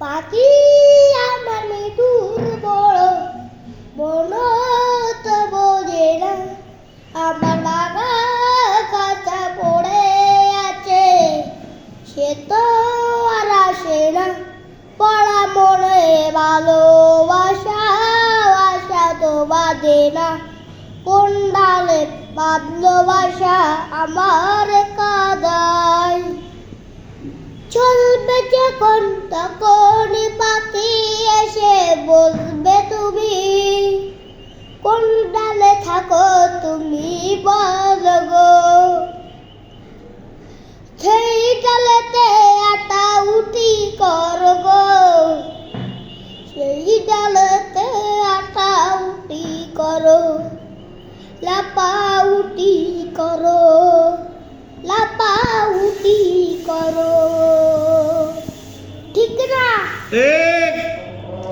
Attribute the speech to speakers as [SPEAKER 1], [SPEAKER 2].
[SPEAKER 1] পাখি আমার মৃদুর বড় মন তো বোঝে না, আমার বাবা কাঁচা পড়ে আছে, সে তো আর আসে না। পড়া মনে ভালোবাসা আশা তো বাঁধে না, কোন ডালে বাঁধলো বাসা আমার কাদায়। চলবে যখন তখনই পাখি এসে বলবে তুমি, কোন ডালে থাকো তুমি বলো গো। সেই ডালেতে আটা উঠি করো গো, সেই ডালেতে আটা উঠি করো, লাপা উঠি করো, লাপা উঠি করো। ঠিক না?